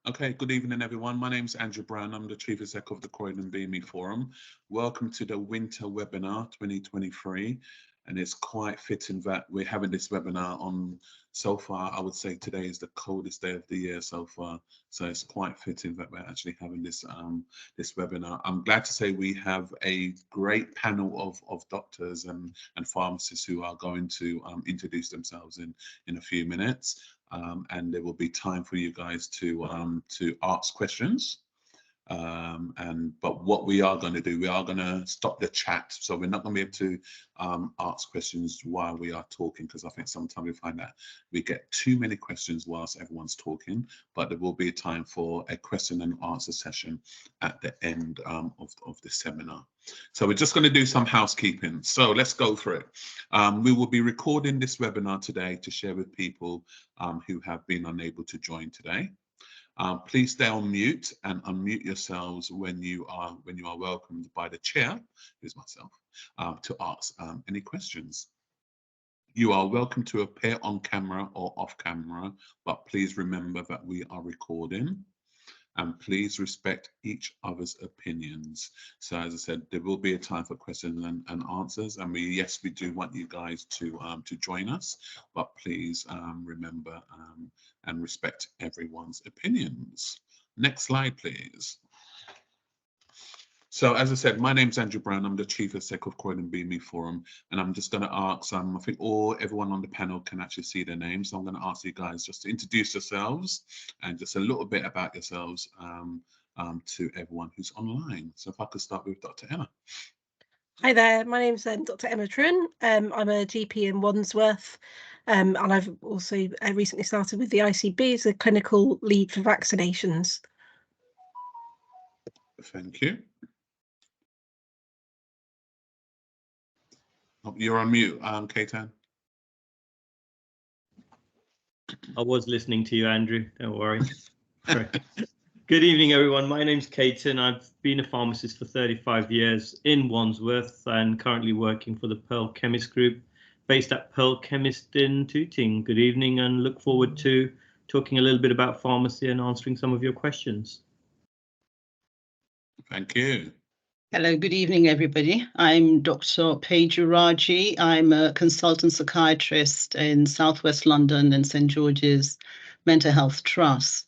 Okay, good evening, everyone. My name is Andrew Brown. I'm the Chief Exec of the Croydon BME Forum. Welcome to the Winter Webinar 2023. And it's quite fitting that we're having this webinar on, so far, I would say today is the coldest day of the year so far. So it's quite fitting that we're actually having this this webinar. I'm glad to say we have a great panel of doctors and pharmacists who are going to introduce themselves in a few minutes. And there will be time for you guys to ask questions. But what we are going to do, we are going to stop the chat, so we're not going to be able to ask questions while we are talking, because I think sometimes we find that we get too many questions whilst everyone's talking. But there will be a time for a question and answer session at the end of the seminar. So we're just going to do some housekeeping. So let's go through it. We will be recording this webinar today to share with people who have been unable to join today. Please stay on mute and unmute yourselves when you are welcomed by the chair, who's myself, to ask any questions. You are welcome to appear on camera or off camera, but please remember that we are recording. And please respect each other's opinions. So as I said, there will be a time for questions and answers. And yes, we do want you guys to join us, but please remember and respect everyone's opinions. Next slide, please. So as I said, my name's Andrew Brown. I'm the Chief Exec of Croydon BME Forum, and I'm just going to ask, I think everyone on the panel can actually see their names. So I'm going to ask you guys just to introduce yourselves and just a little bit about yourselves to everyone who's online. So if I could start with Dr. Emma. Hi there, my name's Dr. Emma Trun. I'm a GP in Wandsworth, and I've also recently started with the ICB as a clinical lead for vaccinations. Thank you. You're on mute, Kaitan. I was listening to you, Andrew. Don't worry. Good evening, everyone. My name's Kaitan. I've been a pharmacist for 35 years in Wandsworth and currently working for the Pearl Chemist Group, based at Pearl Chemist in Tooting. Good evening, and look forward to talking a little bit about pharmacy and answering some of your questions. Thank you. Hello, good evening, everybody. I'm Dr. Paige Raji. I'm a consultant psychiatrist in Southwest London and St. George's Mental Health Trust.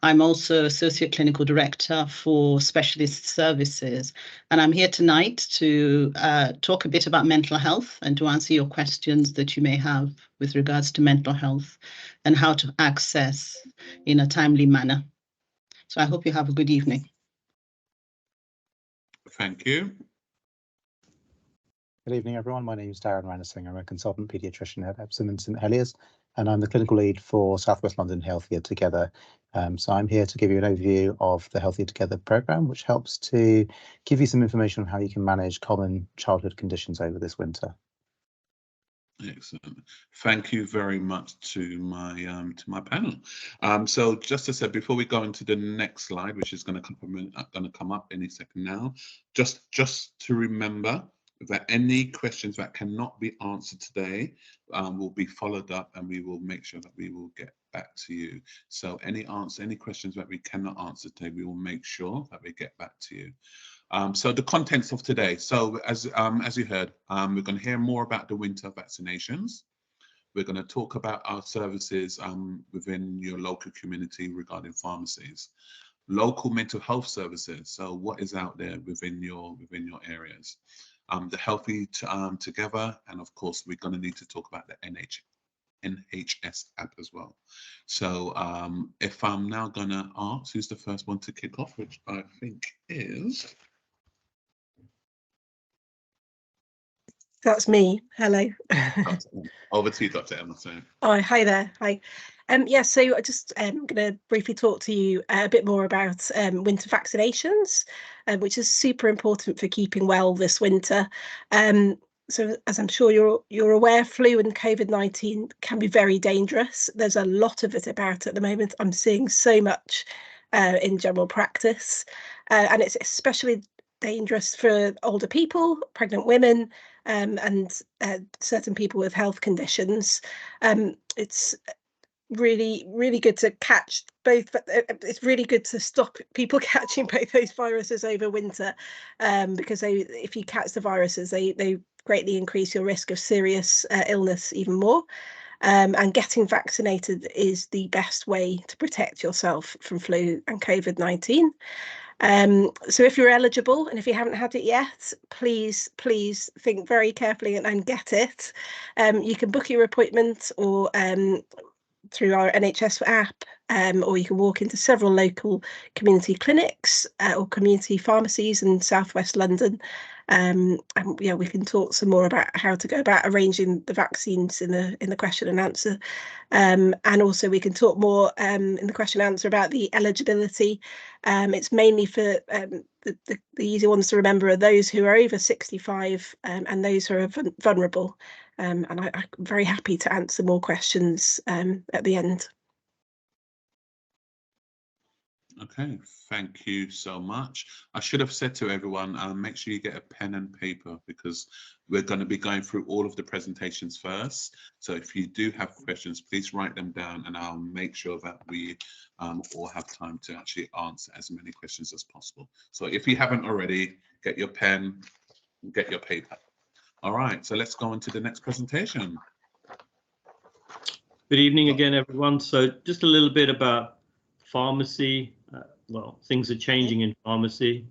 I'm also Associate Clinical Director for Specialist Services, and I'm here tonight to talk a bit about mental health and to answer your questions that you may have with regards to mental health and how to access in a timely manner. So I hope you have a good evening. Thank you. Good evening, everyone. My name is Darren Rannising. I'm a consultant paediatrician at Epsom and St Heliers, and I'm the clinical lead for South West London Healthier Together. So I'm here to give you an overview of the Healthier Together programme, which helps to give you some information on how you can manage common childhood conditions over this winter. Excellent. Thank you very much to my panel. So just as I said, before we go into the next slide, which is going to come up any second now, just to remember that any questions that cannot be answered today will be followed up, and we will make sure that we will get back to you. So any questions that we cannot answer today, we will make sure that we get back to you. So the contents of today. So as you heard, we're going to hear more about the winter vaccinations. We're going to talk about our services within your local community regarding pharmacies, local mental health services. So what is out there within your areas? The Healthy Together, and of course we're going to need to talk about the NHS app as well. So if I'm now going to ask who's the first one to kick off, which I think is... That's me. Hello. Over to you, Dr. Emma. Oh, hi there. Hi. Yeah, so I just going to briefly talk to you a bit more about winter vaccinations, which is super important for keeping well this winter. So as I'm sure you're aware, flu and COVID-19 can be very dangerous. There's a lot of it about at the moment. I'm seeing so much in general practice, and it's especially dangerous for older people, pregnant women, and certain people with health conditions. It's really good to catch both. It's really good to stop people catching both those viruses over winter, because if you catch the viruses, they greatly increase your risk of serious illness even more. And getting vaccinated is the best way to protect yourself from flu and COVID-19. So if you're eligible and if you haven't had it yet, please think very carefully and get it. You can book your appointment or through our NHS app, or you can walk into several local community clinics or community pharmacies in Southwest London. And yeah, we can talk some more about how to go about arranging the vaccines in the question and answer. And also we can talk more in the question and answer about the eligibility. It's mainly for the easy ones to remember are those who are over 65 and those who are vulnerable. And I'm very happy to answer more questions at the end. Okay, thank you so much. I should have said to everyone, make sure you get a pen and paper because we're going to be going through all of the presentations first. So if you do have questions, please write them down and I'll make sure that we all have time to actually answer as many questions as possible. So if you haven't already, get your pen, get your paper. All right, so let's go on to the next presentation. Good evening again, everyone. So just a little bit about pharmacy. Well, things are changing in pharmacy.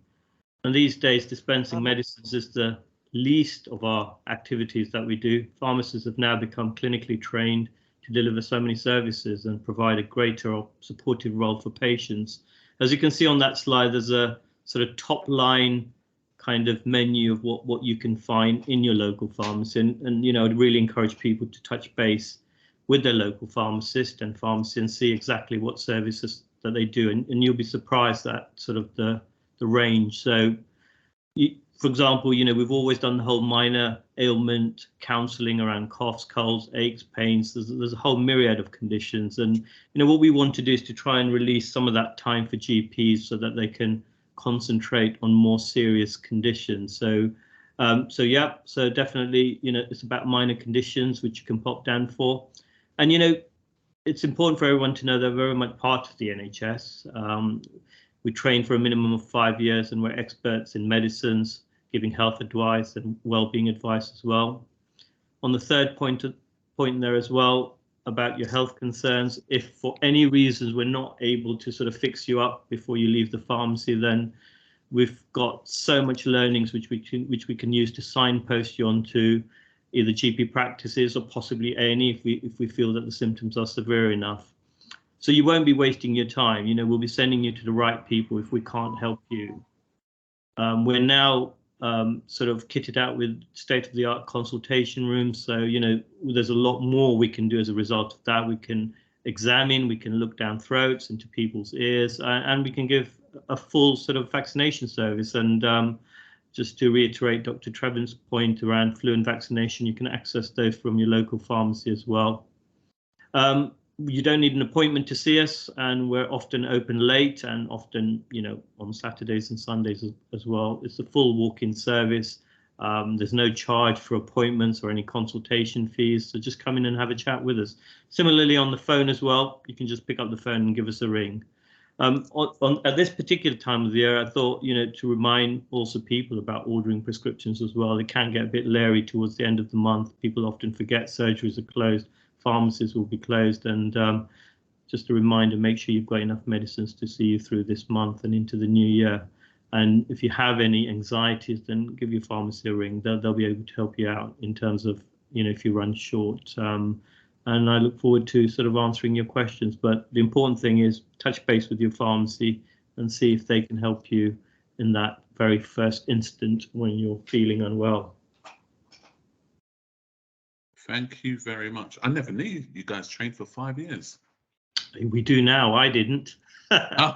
And these days, dispensing medicines is the least of our activities that we do. Pharmacists have now become clinically trained to deliver so many services and provide a greater or supportive role for patients. As you can see on that slide, there's a sort of top line kind of menu of what you can find in your local pharmacy. And you know, I'd really encourage people to touch base with their local pharmacist and pharmacy and see exactly what services that they do. And you'll be surprised at sort of the range. So, for example, you know, we've always done the whole minor ailment counselling around coughs, colds, aches, pains. There's a whole myriad of conditions. And, you know, what we want to do is to try and release some of that time for GPs so that they can concentrate on more serious conditions. So so definitely, you know, it's about minor conditions which you can pop down for. And, you know, it's important for everyone to know they're very much part of the NHS. We train for a minimum of 5 years and we're experts in medicines, giving health advice and well-being advice as well. On the third point there as well about your health concerns, if for any reasons we're not able to sort of fix you up before you leave the pharmacy, then we've got so much learnings which we can use to signpost you onto either GP practices or possibly A&E if we feel that the symptoms are severe enough. So you won't be wasting your time. You know, we'll be sending you to the right people if we can't help you. We're now sort of kitted out with state-of-the-art consultation rooms. So, you know, there's a lot more we can do as a result of that. We can examine, we can look down throats into people's ears, and we can give a full sort of vaccination service. And just to reiterate Dr. Trevin's point around flu and vaccination, you can access those from your local pharmacy as well. You don't need an appointment to see us, and we're often open late and often, you know, on Saturdays and Sundays as well. It's a full walk-in service. There's no charge for appointments or any consultation fees, so just come in and have a chat with us. Similarly, on the phone as well, you can just pick up the phone and give us a ring. At this particular time of the year, I thought, you know, to remind also people about ordering prescriptions as well. It can get a bit leery towards the end of the month. People often forget surgeries are closed, pharmacies will be closed, and just a reminder, make sure you've got enough medicines to see you through this month and into the new year. And if you have any anxieties, then give your pharmacy a ring. They'll be able to help you out in terms of, you know, if you run short. And I look forward to sort of answering your questions. But the important thing is touch base with your pharmacy and see if they can help you in that very first instant when you're feeling unwell. Thank you very much. I never knew you guys trained for 5 years. We do now. I didn't. Oh.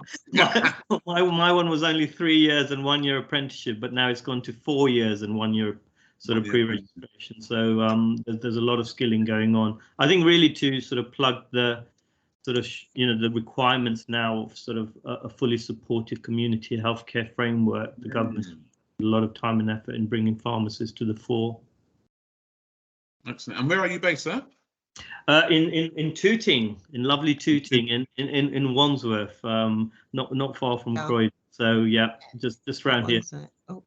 my one was only 3 years and 1 year apprenticeship, but now it's gone to 4 years and 1 year sort of pre-registration. So there's a lot of skilling going on. I think really to sort of plug the sort of, you know, the requirements now of sort of a fully supportive community healthcare framework, the government spent a lot of time and effort in bringing pharmacists to the fore. Excellent. And where are you based, sir? In Tooting, in lovely Tooting, in Wandsworth, not far from Croydon. So yeah, just around here. Oh.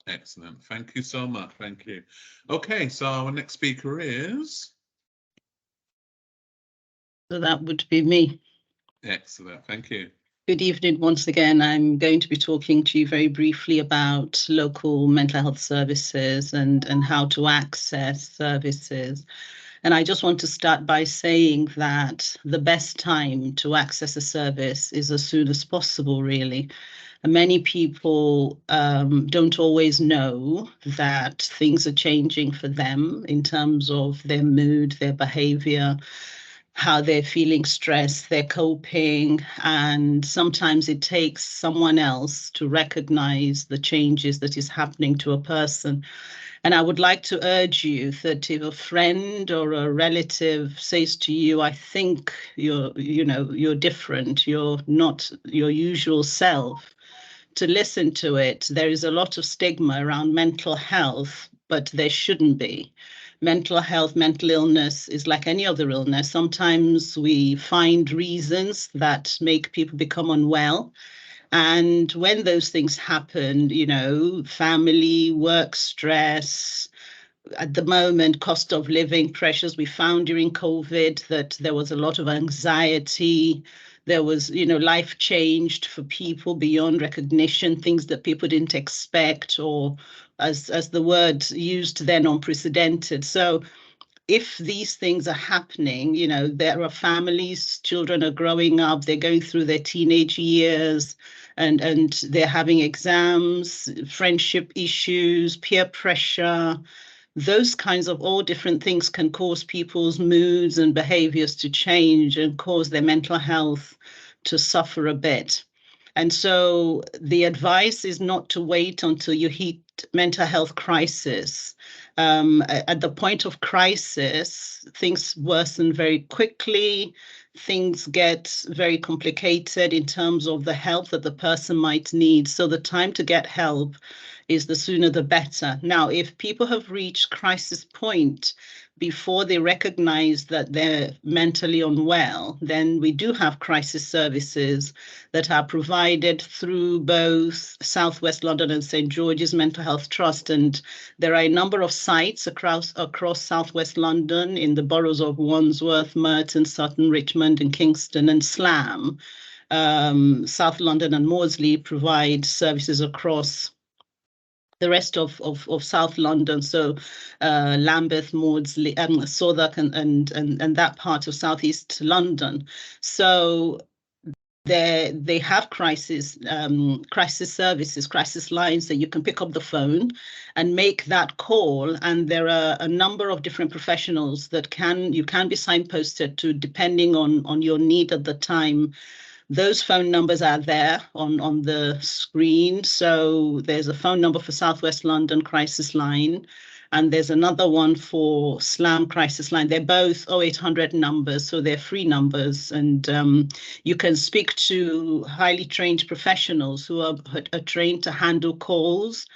Excellent. Thank you so much. Thank you. Okay, so our next speaker is. So that would be me. Excellent. Thank you. Good evening once again. I'm going to be talking to you very briefly about local mental health services and how to access services. And I just want to start by saying that the best time to access a service is as soon as possible, really. And many people don't always know that things are changing for them in terms of their mood, their behavior, how they're feeling stressed, they're coping, and sometimes it takes someone else to recognize the changes that is happening to a person. And I would like to urge you that if a friend or a relative says to you, I think you're different, you're not your usual self, to listen to it. There is a lot of stigma around mental health, but there shouldn't be. Mental health, mental illness is like any other illness. Sometimes we find reasons that make people become unwell. And when those things happen, family, work stress, at the moment, cost of living pressures, we found during COVID that there was a lot of anxiety. There was, life changed for people beyond recognition, things that people didn't expect, or as the word used then, unprecedented. So if these things are happening, there are families, children are growing up, they're going through their teenage years, and they're having exams, friendship issues, peer pressure. Those kinds of all different things can cause people's moods and behaviors to change and cause their mental health to suffer a bit. And so the advice is not to wait until you hit mental health crisis. At the point of crisis, things worsen very quickly. Things get very complicated in terms of the help that the person might need. So the time to get help is the sooner the better. Now, if people have reached crisis point before they recognize that they're mentally unwell, then we do have crisis services that are provided through both South West London and St. George's Mental Health Trust. And there are a number of sites across South West London in the boroughs of Wandsworth, Merton, Sutton, Richmond, and Kingston, and Slam. South London and Maudsley provide services across the rest of South London, so Lambeth, Maudsley, Southwark, and that part of Southeast London. So they have crisis services, crisis lines that you can pick up the phone and make that call. And there are a number of different professionals that you can be signposted to, depending on your need at the time. Those phone numbers are there on the screen. So there's a phone number for Southwest London Crisis Line, and there's another one for Slam Crisis Line. They're both 0800 numbers, so they're free numbers. And you can speak to highly trained professionals who are trained to handle calls,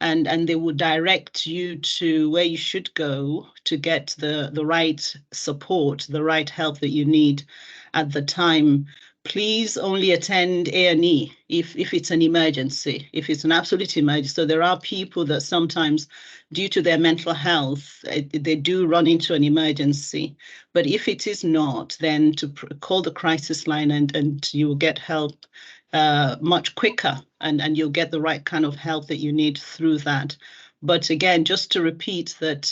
and they will direct you to where you should go to get the right support, the right help that you need at the time. Please only attend A&E if it's an emergency, if it's an absolute emergency. So there are people that sometimes, due to their mental health, they do run into an emergency. But if it is not, then to call the crisis line and you will get help much quicker, and you'll get the right kind of help that you need through that. But again, just to repeat that,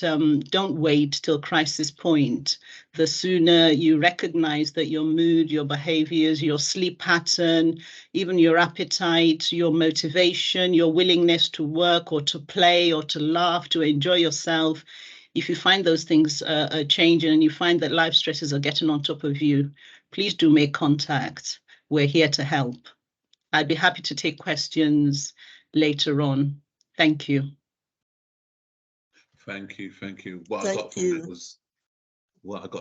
don't wait till crisis point. The sooner you recognize that your mood, your behaviors, your sleep pattern, even your appetite, your motivation, your willingness to work or to play or to laugh, to enjoy yourself, if you find those things are changing and you find that life stresses are getting on top of you, please do make contact. We're here to help. I'd be happy to take questions later on. Thank you. Thank you. What I got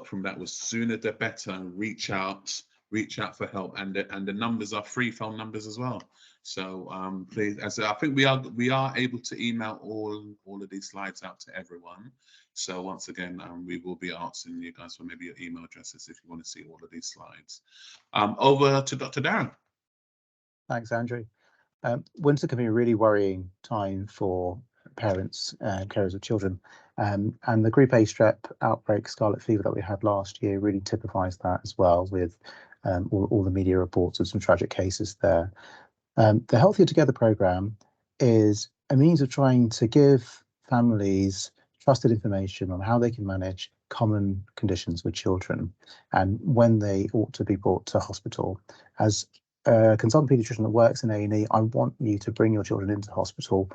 from that was sooner the better. Reach out reach out for help, and the numbers are free phone numbers as well. So please, as I think we are able to email all of these slides out to everyone. So once again, we will be asking you guys for maybe your email addresses if you want to see all of these slides. Over to Dr. Darren. Thanks, Andrew. Winter can be a really worrying time for parents and carers of children, and the Group A strep outbreak, scarlet fever, that we had last year really typifies that as well, with all the media reports of some tragic cases there. The Healthier Together programme is a means of trying to give families trusted information on how they can manage common conditions with children and when they ought to be brought to hospital. As a consultant paediatrician that works in A&E, I want you to bring your children into hospital,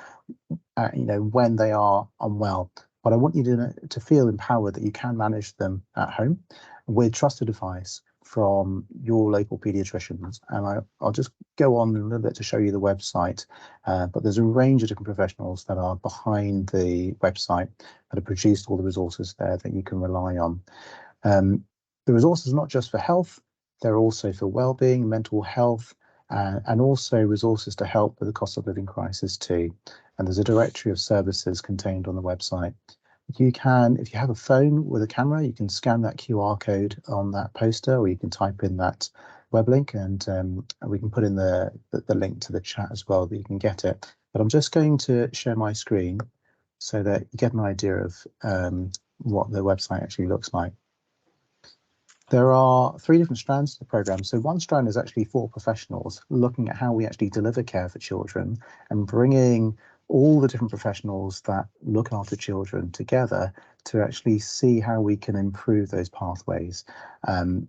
when they are unwell. But I want you to feel empowered that you can manage them at home with trusted advice from your local paediatricians. And I'll just go on a little bit to show you the website, but there's a range of different professionals that are behind the website that have produced all the resources there that you can rely on. The resources are not just for health, they're also for well-being, mental health, and also resources to help with the cost of living crisis too. And there's a directory of services contained on the website. You can, if you have a phone with a camera, you can scan that QR code on that poster, or you can type in that web link, and we can put in the link to the chat as well, that you can get it. But I'm just going to share my screen so that you get an idea of what the website actually looks like. There are 3 different strands to the programme. So one strand is actually for professionals, looking at how we actually deliver care for children and bringing all the different professionals that look after children together to actually see how we can improve those pathways. And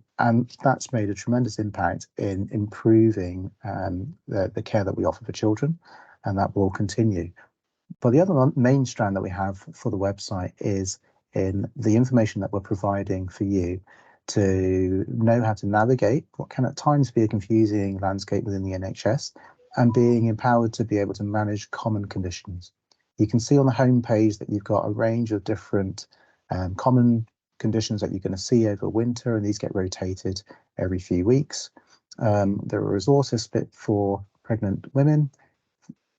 that's made a tremendous impact in improving the care that we offer for children, and that will continue. But the other main strand that we have for the website is in the information that we're providing for you to know how to navigate what can at times be a confusing landscape within the NHS, and being empowered to be able to manage common conditions. You can see on the home page that you've got a range of different common conditions that you're going to see over winter, and these get rotated every few weeks. There are resources split for pregnant women,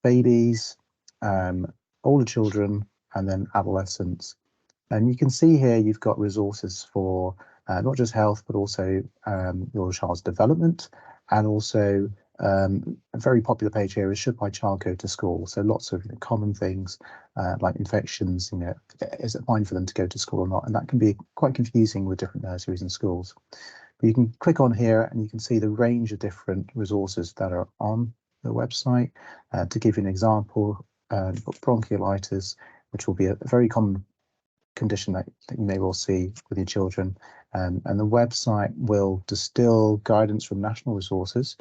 babies, older children, and then adolescents. And you can see here you've got resources for not just health, but also your child's development, and also a very popular page here is should my child go to school? So lots of common things like infections, is it fine for them to go to school or not? And that can be quite confusing with different nurseries and schools. But you can click on here and you can see the range of different resources that are on the website. To give you an example, bronchiolitis, which will be a very common condition that you may well see with your children. And the website will distill guidance from national resources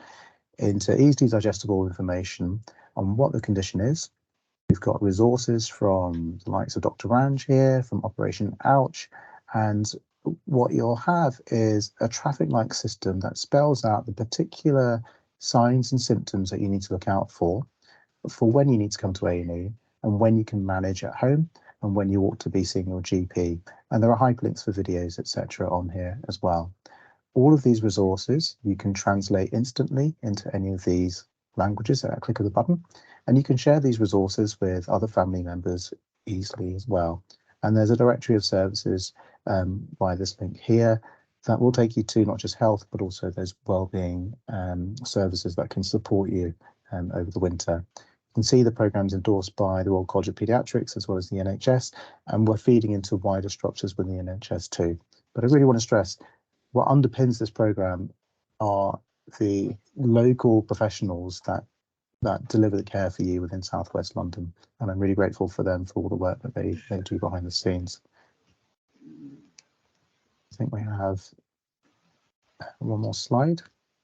into easily digestible information on what the condition is. We've got resources from the likes of Dr. Ranj here, from Operation Ouch, and what you'll have is a traffic light system that spells out the particular signs and symptoms that you need to look out for when you need to come to A&E, and when you can manage at home, and when you ought to be seeing your GP. And there are hyperlinks for videos, etc. on here as well. All of these resources you can translate instantly into any of these languages at a click of the button, and you can share these resources with other family members easily as well. And there's a directory of services by this link here that will take you to not just health, but also those wellbeing services that can support you over the winter. You can see the programmes endorsed by the Royal College of Paediatrics as well as the NHS, and we're feeding into wider structures within the NHS too. But I really want to stress what underpins this programme are the local professionals that deliver the care for you within South West London, and I'm really grateful for them for all the work that they do behind the scenes. I think we have one more slide.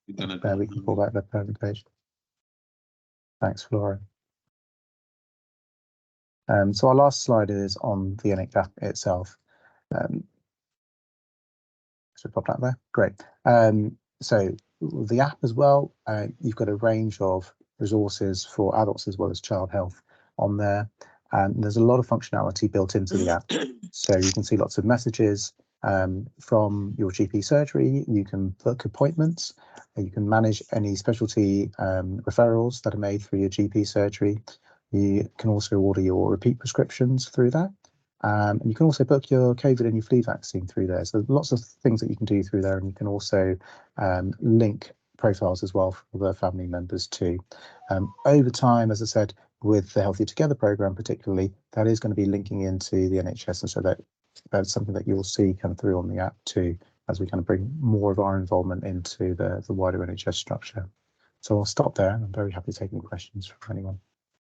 We can pull back the page. Thanks, Flora. So our last slide is on the NHS itself. Should pop that there. Great. So the app as well, you've got a range of resources for adults as well as child health on there, and there's a lot of functionality built into the app. So you can see lots of messages, From your GP surgery, you can book appointments, you can manage any specialty referrals that are made through your GP surgery. You can also order your repeat prescriptions through that. And you can also book your COVID and your flu vaccine through there. So lots of things that you can do through there, and you can also link profiles as well for the family members too. Over time, as I said, with the Healthier Together programme particularly, that is going to be linking into the NHS, and so that's something that you'll see come through on the app too, as we kind of bring more of our involvement into the wider NHS structure. So I'll stop there, and I'm very happy to take any questions from anyone.